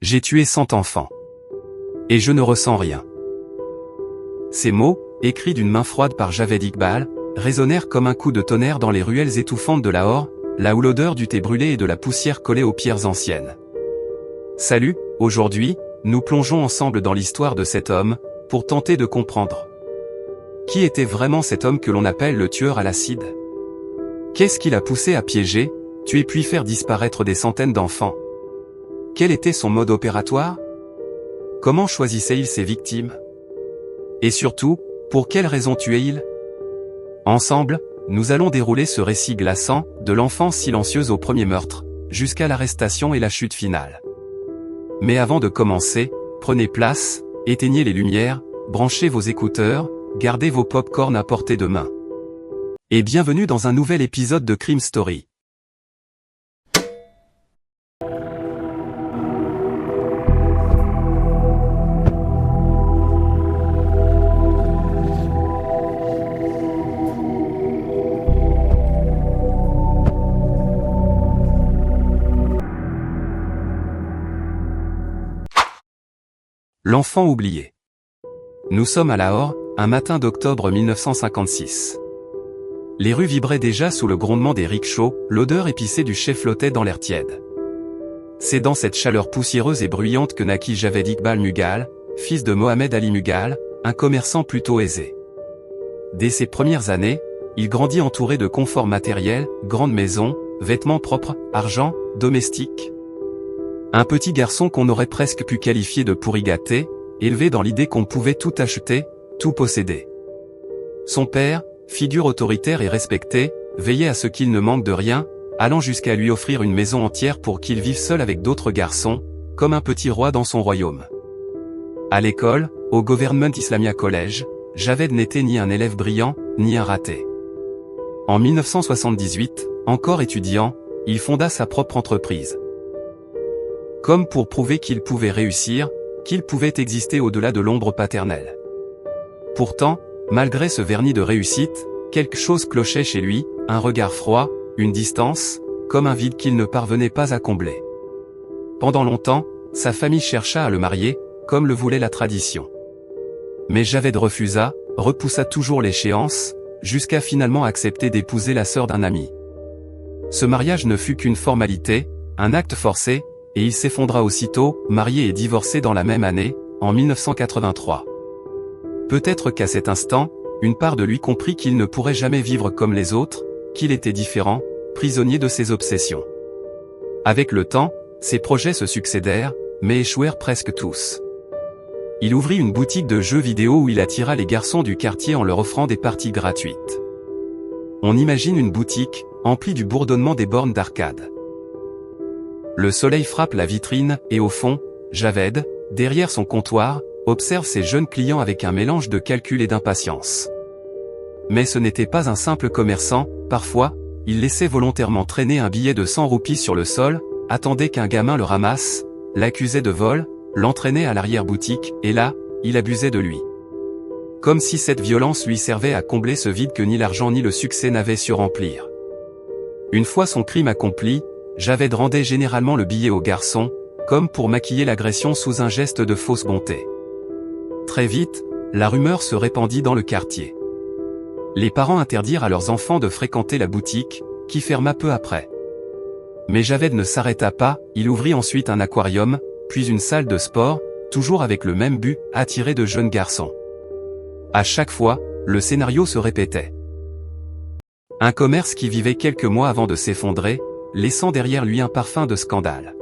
J'ai tué 100 enfants. Et je ne ressens rien. Ces mots, écrits d'une main froide par Javed Iqbal, résonnèrent comme un coup de tonnerre dans les ruelles étouffantes de Lahore, là où l'odeur du thé brûlé et de la poussière collait aux pierres anciennes. Salut, aujourd'hui, nous plongeons ensemble dans l'histoire de cet homme, pour tenter de comprendre. Qui était vraiment cet homme que l'on appelle le tueur à l'acide? Qu'est-ce qui l'a poussé à piéger, tuer puis faire disparaître des centaines d'enfants? Quel était son mode opératoire? Comment choisissait-il ses victimes? Et surtout, pour quelles raisons tuait-il? Ensemble, nous allons dérouler ce récit glaçant, de l'enfance silencieuse au premier meurtre, jusqu'à l'arrestation et la chute finale. Mais avant de commencer, prenez place, éteignez les lumières, branchez vos écouteurs, gardez vos pop-corn à portée de main. Et bienvenue dans un nouvel épisode de Crime Story. L'enfant oublié. Nous sommes à Lahore, un matin d'octobre 1956. Les rues vibraient déjà sous le grondement des rickshaws, l'odeur épicée du chai flottait dans l'air tiède. C'est dans cette chaleur poussiéreuse et bruyante que naquit Javed Iqbal Mughal, fils de Mohamed Ali Mughal, un commerçant plutôt aisé. Dès ses premières années, il grandit entouré de confort matériel, grandes maisons, vêtements propres, argent, domestique. Un petit garçon qu'on aurait presque pu qualifier de pourri gâté, élevé dans l'idée qu'on pouvait tout acheter, tout posséder. Son père, figure autoritaire et respectée, veillait à ce qu'il ne manque de rien, allant jusqu'à lui offrir une maison entière pour qu'il vive seul avec d'autres garçons, comme un petit roi dans son royaume. À l'école, au Government Islamia College, Javed n'était ni un élève brillant, ni un raté. En 1978, encore étudiant, il fonda sa propre entreprise. Comme pour prouver qu'il pouvait réussir, qu'il pouvait exister au-delà de l'ombre paternelle. Pourtant, malgré ce vernis de réussite, quelque chose clochait chez lui, un regard froid, une distance, comme un vide qu'il ne parvenait pas à combler. Pendant longtemps, sa famille chercha à le marier, comme le voulait la tradition. Mais Javed refusa, repoussa toujours l'échéance, jusqu'à finalement accepter d'épouser la sœur d'un ami. Ce mariage ne fut qu'une formalité, un acte forcé, et il s'effondra aussitôt, marié et divorcé dans la même année, en 1983. Peut-être qu'à cet instant, une part de lui comprit qu'il ne pourrait jamais vivre comme les autres, qu'il était différent, prisonnier de ses obsessions. Avec le temps, ses projets se succédèrent, mais échouèrent presque tous. Il ouvrit une boutique de jeux vidéo où il attira les garçons du quartier en leur offrant des parties gratuites. On imagine une boutique, emplie du bourdonnement des bornes d'arcade. Le soleil frappe la vitrine, et au fond, Javed, derrière son comptoir, observe ses jeunes clients avec un mélange de calcul et d'impatience. Mais ce n'était pas un simple commerçant, parfois, il laissait volontairement traîner un billet de 100 roupies sur le sol, attendait qu'un gamin le ramasse, l'accusait de vol, l'entraînait à l'arrière-boutique, et là, il abusait de lui. Comme si cette violence lui servait à combler ce vide que ni l'argent ni le succès n'avaient su remplir. Une fois son crime accompli, Javed rendait généralement le billet au garçon, comme pour maquiller l'agression sous un geste de fausse bonté. Très vite, la rumeur se répandit dans le quartier. Les parents interdirent à leurs enfants de fréquenter la boutique, qui ferma peu après. Mais Javed ne s'arrêta pas, il ouvrit ensuite un aquarium, puis une salle de sport, toujours avec le même but, attirer de jeunes garçons. À chaque fois, le scénario se répétait. Un commerce qui vivait quelques mois avant de s'effondrer, laissant derrière lui un parfum de scandale.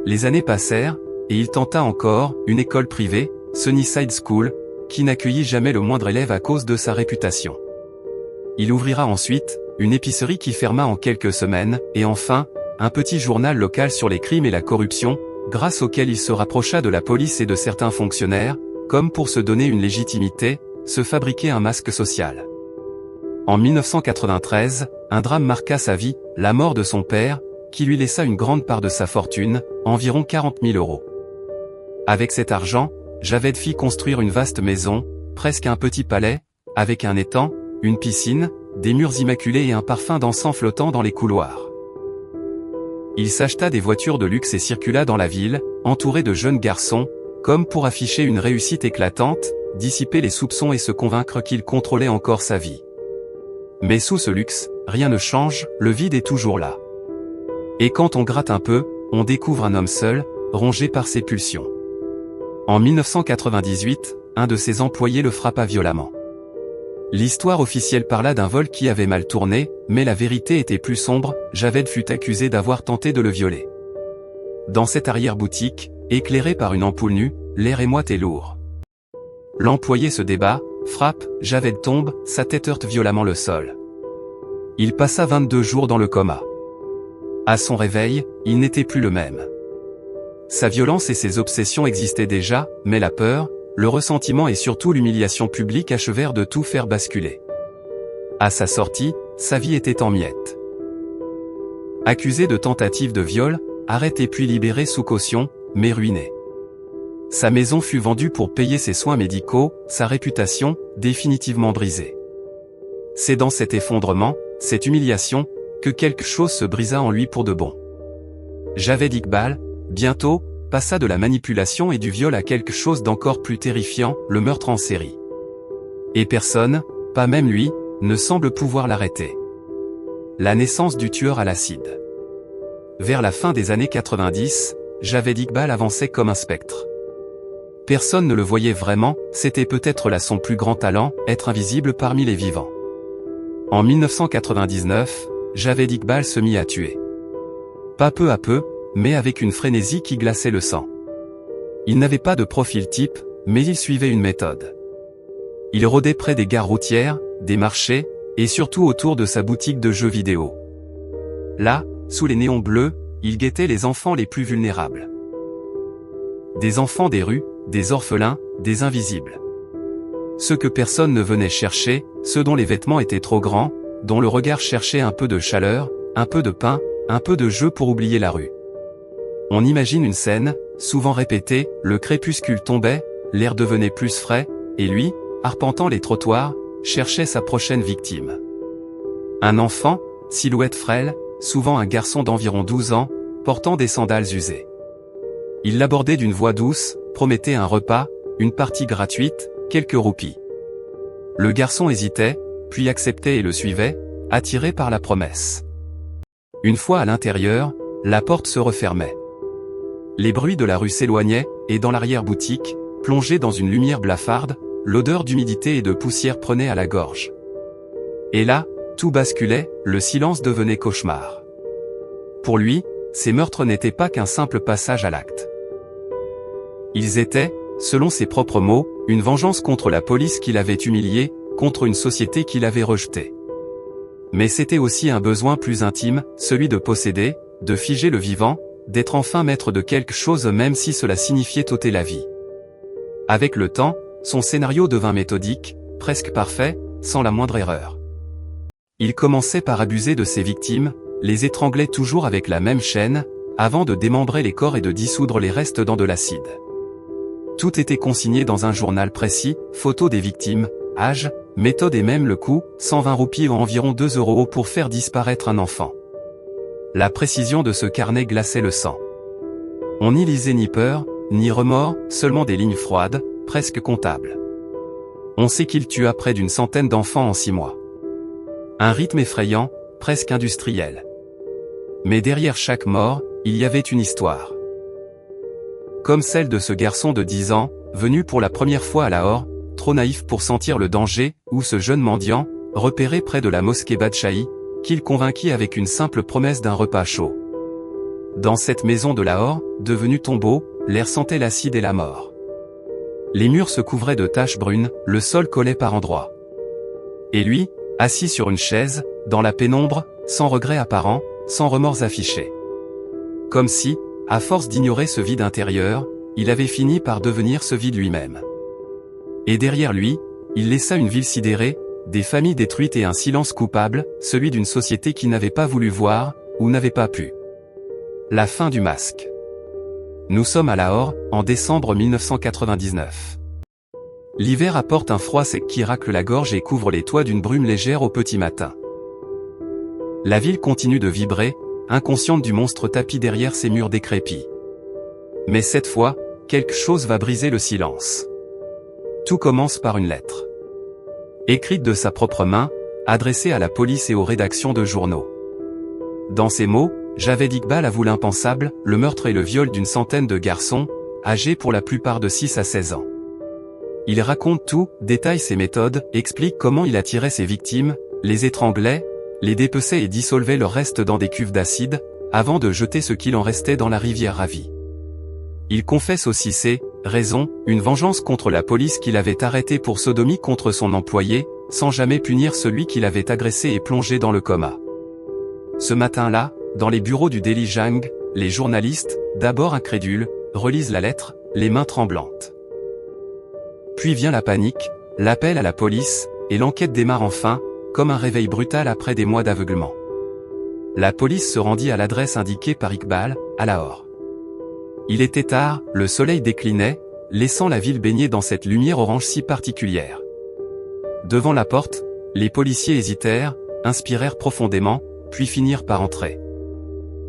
Les années passèrent, et il tenta encore, une école privée, Sunnyside School, qui n'accueillit jamais le moindre élève à cause de sa réputation. Il ouvrira ensuite, une épicerie qui ferma en quelques semaines, et enfin, un petit journal local sur les crimes et la corruption, grâce auquel il se rapprocha de la police et de certains fonctionnaires, comme pour se donner une légitimité, se fabriquer un masque social. En 1993, un drame marqua sa vie, la mort de son père, qui lui laissa une grande part de sa fortune, environ 40 000 €. Avec cet argent, Javed fit construire une vaste maison, presque un petit palais, avec un étang, une piscine, des murs immaculés et un parfum d'encens flottant dans les couloirs. Il s'acheta des voitures de luxe et circula dans la ville, entouré de jeunes garçons, comme pour afficher une réussite éclatante, dissiper les soupçons et se convaincre qu'il contrôlait encore sa vie. Mais sous ce luxe, rien ne change, le vide est toujours là. Et quand on gratte un peu, on découvre un homme seul, rongé par ses pulsions. En 1998, un de ses employés le frappa violemment. L'histoire officielle parla d'un vol qui avait mal tourné, mais la vérité était plus sombre, Javed fut accusé d'avoir tenté de le violer. Dans cette arrière-boutique, éclairée par une ampoule nue, l'air est moite et lourd. L'employé se débat, frappe, Javed tombe, sa tête heurte violemment le sol. Il passa 22 jours dans le coma. À son réveil, il n'était plus le même. Sa violence et ses obsessions existaient déjà, mais la peur, le ressentiment et surtout l'humiliation publique achevèrent de tout faire basculer. À sa sortie, sa vie était en miettes. Accusé de tentative de viol, arrêté puis libéré sous caution, mais ruiné. Sa maison fut vendue pour payer ses soins médicaux, sa réputation, définitivement brisée. C'est dans cet effondrement, cette humiliation, que quelque chose se brisa en lui pour de bon. Javed Iqbal, bientôt, passa de la manipulation et du viol à quelque chose d'encore plus terrifiant, le meurtre en série. Et personne, pas même lui, ne semble pouvoir l'arrêter. La naissance du tueur à l'acide. Vers la fin des années 90, Javed Iqbal avançait comme un spectre. Personne ne le voyait vraiment, c'était peut-être là son plus grand talent, être invisible parmi les vivants. En 1999, Javed Iqbal se mit à tuer. Pas peu à peu, mais avec une frénésie qui glaçait le sang. Il n'avait pas de profil type, mais il suivait une méthode. Il rôdait près des gares routières, des marchés, et surtout autour de sa boutique de jeux vidéo. Là, sous les néons bleus, il guettait les enfants les plus vulnérables. Des enfants des rues, des orphelins, des invisibles. Ceux que personne ne venait chercher, ceux dont les vêtements étaient trop grands, dont le regard cherchait un peu de chaleur, un peu de pain, un peu de jeu pour oublier la rue. On imagine une scène, souvent répétée, le crépuscule tombait, l'air devenait plus frais, et lui, arpentant les trottoirs, cherchait sa prochaine victime. Un enfant, silhouette frêle, souvent un garçon d'environ 12 ans, portant des sandales usées. Il l'abordait d'une voix douce, promettait un repas, une partie gratuite, quelques roupies. Le garçon hésitait, puis acceptait et le suivait, attiré par la promesse. Une fois à l'intérieur, la porte se refermait. Les bruits de la rue s'éloignaient, et dans l'arrière-boutique, plongé dans une lumière blafarde, l'odeur d'humidité et de poussière prenait à la gorge. Et là, tout basculait, le silence devenait cauchemar. Pour lui, ces meurtres n'étaient pas qu'un simple passage à l'acte. Ils étaient, selon ses propres mots, une vengeance contre la police qui l'avait humilié, contre une société qui l'avait rejeté. Mais c'était aussi un besoin plus intime, celui de posséder, de figer le vivant, d'être enfin maître de quelque chose même si cela signifiait ôter la vie. Avec le temps, son scénario devint méthodique, presque parfait, sans la moindre erreur. Il commençait par abuser de ses victimes, les étranglait toujours avec la même chaîne, avant de démembrer les corps et de dissoudre les restes dans de l'acide. Tout était consigné dans un journal précis, photos des victimes, âge, méthode et même le coût, 120 roupies ou environ 2 € pour faire disparaître un enfant. La précision de ce carnet glaçait le sang. On n'y lisait ni peur, ni remords, seulement des lignes froides, presque comptables. On sait qu'il tua près d'une centaine d'enfants en 6 mois. Un rythme effrayant, presque industriel. Mais derrière chaque mort, il y avait une histoire. Comme celle de ce garçon de 10 ans, venu pour la première fois à Lahore, trop naïf pour sentir le danger, ou ce jeune mendiant, repéré près de la mosquée Badchahi, qu'il convainquit avec une simple promesse d'un repas chaud. Dans cette maison de Lahore, devenue tombeau, l'air sentait l'acide et la mort. Les murs se couvraient de taches brunes, le sol collait par endroits. Et lui, assis sur une chaise, dans la pénombre, sans regret apparent, sans remords affichés. Comme si, à force d'ignorer ce vide intérieur, il avait fini par devenir ce vide lui-même. Et derrière lui, il laissa une ville sidérée, des familles détruites et un silence coupable, celui d'une société qui n'avait pas voulu voir, ou n'avait pas pu. La fin du masque. Nous sommes à Lahore, en décembre 1999. L'hiver apporte un froid sec qui racle la gorge et couvre les toits d'une brume légère au petit matin. La ville continue de vibrer, inconsciente du monstre tapi derrière ses murs décrépits. Mais cette fois, quelque chose va briser le silence. Tout commence par une lettre. Écrite de sa propre main, adressée à la police et aux rédactions de journaux. Dans ces mots, Javed Iqbal avoue l'impensable, le meurtre et le viol d'une centaine de garçons, âgés pour la plupart de 6 à 16 ans. Il raconte tout, détaille ses méthodes, explique comment il attirait ses victimes, les étranglait, les dépeçait et dissolvait leurs restes dans des cuves d'acide, avant de jeter ce qu'il en restait dans la rivière ravie. Il confesse aussi ses raisons, une vengeance contre la police qu'il avait arrêté pour sodomie contre son employé, sans jamais punir celui qui l'avait agressé et plongé dans le coma. Ce matin-là, dans les bureaux du Daily Jang, les journalistes, d'abord incrédules, relisent la lettre, les mains tremblantes. Puis vient la panique, l'appel à la police, et l'enquête démarre enfin, comme un réveil brutal après des mois d'aveuglement. La police se rendit à l'adresse indiquée par Iqbal, à Lahore. Il était tard, le soleil déclinait, laissant la ville baignée dans cette lumière orange si particulière. Devant la porte, les policiers hésitèrent, inspirèrent profondément, puis finirent par entrer.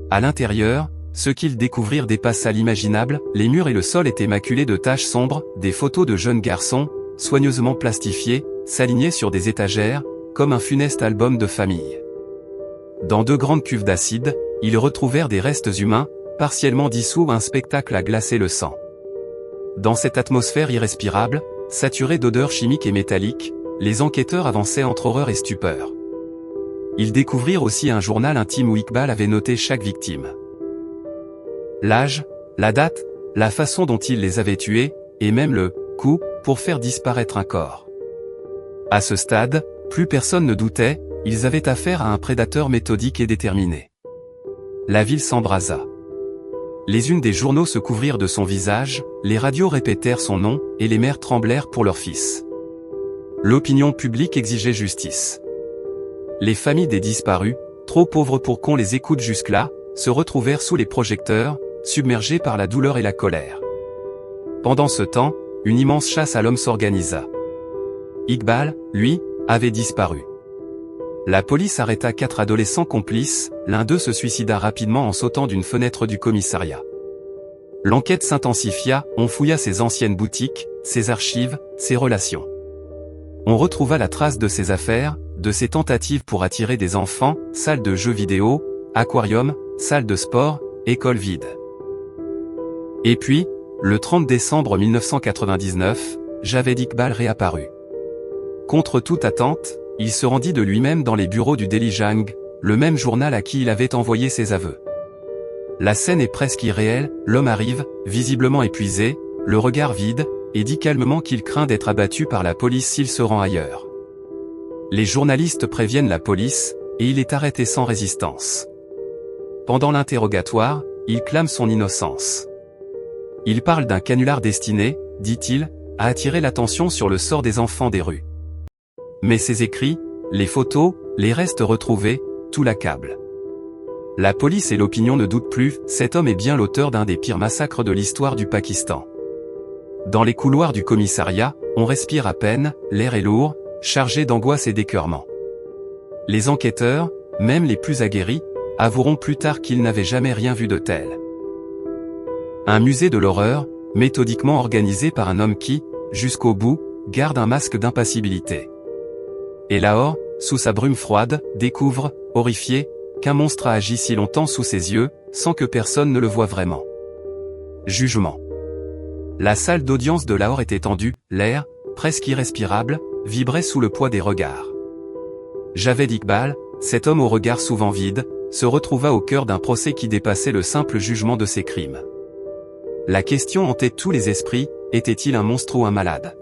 À l'intérieur, ce qu'ils découvrirent dépassa l'imaginable, les murs et le sol étaient maculés de taches sombres, des photos de jeunes garçons, soigneusement plastifiées, s'alignaient sur des étagères, comme un funeste album de famille. Dans 2 grandes cuves d'acide, ils retrouvèrent des restes humains, partiellement dissous, un spectacle à glacer le sang. Dans cette atmosphère irrespirable, saturée d'odeurs chimiques et métalliques, les enquêteurs avançaient entre horreur et stupeur. Ils découvrirent aussi un journal intime où Iqbal avait noté chaque victime. L'âge, la date, la façon dont il les avait tués, et même le coup, pour faire disparaître un corps. À ce stade, plus personne ne doutait, ils avaient affaire à un prédateur méthodique et déterminé. La ville s'embrasa. Les unes des journaux se couvrirent de son visage, les radios répétèrent son nom, et les mères tremblèrent pour leurs fils. L'opinion publique exigeait justice. Les familles des disparus, trop pauvres pour qu'on les écoute jusque-là, se retrouvèrent sous les projecteurs, submergées par la douleur et la colère. Pendant ce temps, une immense chasse à l'homme s'organisa. Iqbal, lui, avait disparu. La police arrêta 4 adolescents complices, l'un d'eux se suicida rapidement en sautant d'une fenêtre du commissariat. L'enquête s'intensifia, on fouilla ses anciennes boutiques, ses archives, ses relations. On retrouva la trace de ses affaires, de ses tentatives pour attirer des enfants, salles de jeux vidéo, aquarium, salle de sport, école vide. Et puis, le 30 décembre 1999, Javed Iqbal réapparut. Contre toute attente, il se rendit de lui-même dans les bureaux du Daily Jang, le même journal à qui il avait envoyé ses aveux. La scène est presque irréelle, l'homme arrive, visiblement épuisé, le regard vide, et dit calmement qu'il craint d'être abattu par la police s'il se rend ailleurs. Les journalistes préviennent la police, et il est arrêté sans résistance. Pendant l'interrogatoire, il clame son innocence. Il parle d'un canular destiné, dit-il, à attirer l'attention sur le sort des enfants des rues. Mais ses écrits, les photos, les restes retrouvés, tout l'accable. La police et l'opinion ne doutent plus, cet homme est bien l'auteur d'un des pires massacres de l'histoire du Pakistan. Dans les couloirs du commissariat, on respire à peine, l'air est lourd, chargé d'angoisse et d'écœurement. Les enquêteurs, même les plus aguerris, avoueront plus tard qu'ils n'avaient jamais rien vu de tel. Un musée de l'horreur, méthodiquement organisé par un homme qui, jusqu'au bout, garde un masque d'impassibilité. Et Lahore, sous sa brume froide, découvre, horrifié, qu'un monstre a agi si longtemps sous ses yeux, sans que personne ne le voie vraiment. Jugement. La salle d'audience de Lahore était tendue, l'air, presque irrespirable, vibrait sous le poids des regards. Javed Iqbal, cet homme au regard souvent vide, se retrouva au cœur d'un procès qui dépassait le simple jugement de ses crimes. La question hantait tous les esprits, était-il un monstre ou un malade ?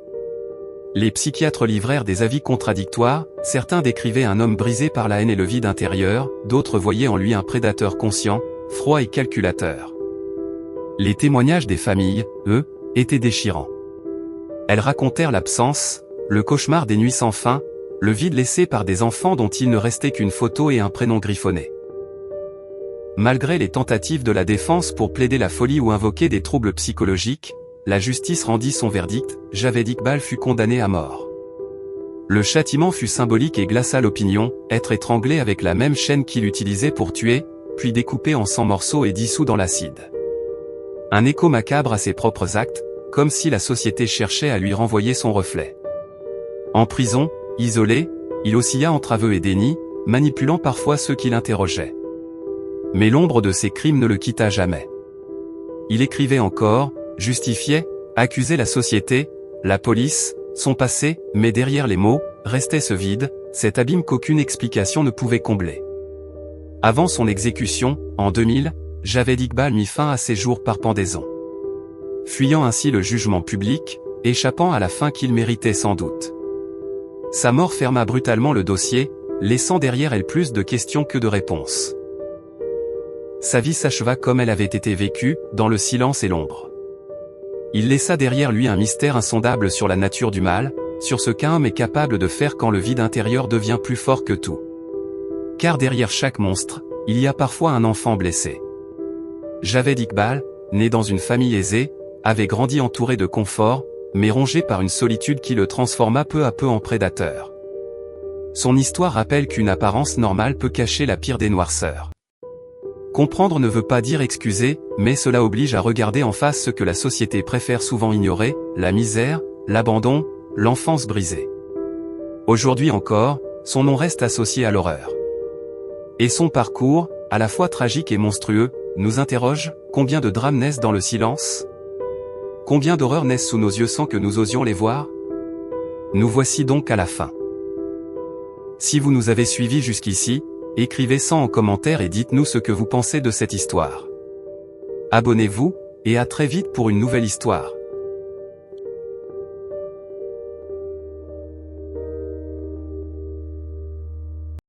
Les psychiatres livrèrent des avis contradictoires, certains décrivaient un homme brisé par la haine et le vide intérieur, d'autres voyaient en lui un prédateur conscient, froid et calculateur. Les témoignages des familles, eux, étaient déchirants. Elles racontèrent l'absence, le cauchemar des nuits sans fin, le vide laissé par des enfants dont il ne restait qu'une photo et un prénom griffonné. Malgré les tentatives de la défense pour plaider la folie ou invoquer des troubles psychologiques, la justice rendit son verdict, Javed Iqbal fut condamné à mort. Le châtiment fut symbolique et glaça l'opinion, être étranglé avec la même chaîne qu'il utilisait pour tuer, puis découpé en 100 morceaux et dissous dans l'acide. Un écho macabre à ses propres actes, comme si la société cherchait à lui renvoyer son reflet. En prison, isolé, il oscilla entre aveux et déni, manipulant parfois ceux qui l'interrogeaient. Mais l'ombre de ses crimes ne le quitta jamais. Il écrivait encore, justifiait, accusait la société, la police, son passé, mais derrière les mots, restait ce vide, cet abîme qu'aucune explication ne pouvait combler. Avant son exécution, en 2000, Javed Iqbal mit fin à ses jours par pendaison. Fuyant ainsi le jugement public, échappant à la fin qu'il méritait sans doute. Sa mort ferma brutalement le dossier, laissant derrière elle plus de questions que de réponses. Sa vie s'acheva comme elle avait été vécue, dans le silence et l'ombre. Il laissa derrière lui un mystère insondable sur la nature du mal, sur ce qu'un homme est capable de faire quand le vide intérieur devient plus fort que tout. Car derrière chaque monstre, il y a parfois un enfant blessé. Javed Iqbal, né dans une famille aisée, avait grandi entouré de confort, mais rongé par une solitude qui le transforma peu à peu en prédateur. Son histoire rappelle qu'une apparence normale peut cacher la pire des noirceurs. Comprendre ne veut pas dire excuser, mais cela oblige à regarder en face ce que la société préfère souvent ignorer, la misère, l'abandon, l'enfance brisée. Aujourd'hui encore, son nom reste associé à l'horreur. Et son parcours, à la fois tragique et monstrueux, nous interroge, combien de drames naissent dans le silence ? Combien d'horreurs naissent sous nos yeux sans que nous osions les voir ? Nous voici donc à la fin. Si vous nous avez suivis jusqu'ici, écrivez 100 en commentaire et dites-nous ce que vous pensez de cette histoire. Abonnez-vous, et à très vite pour une nouvelle histoire.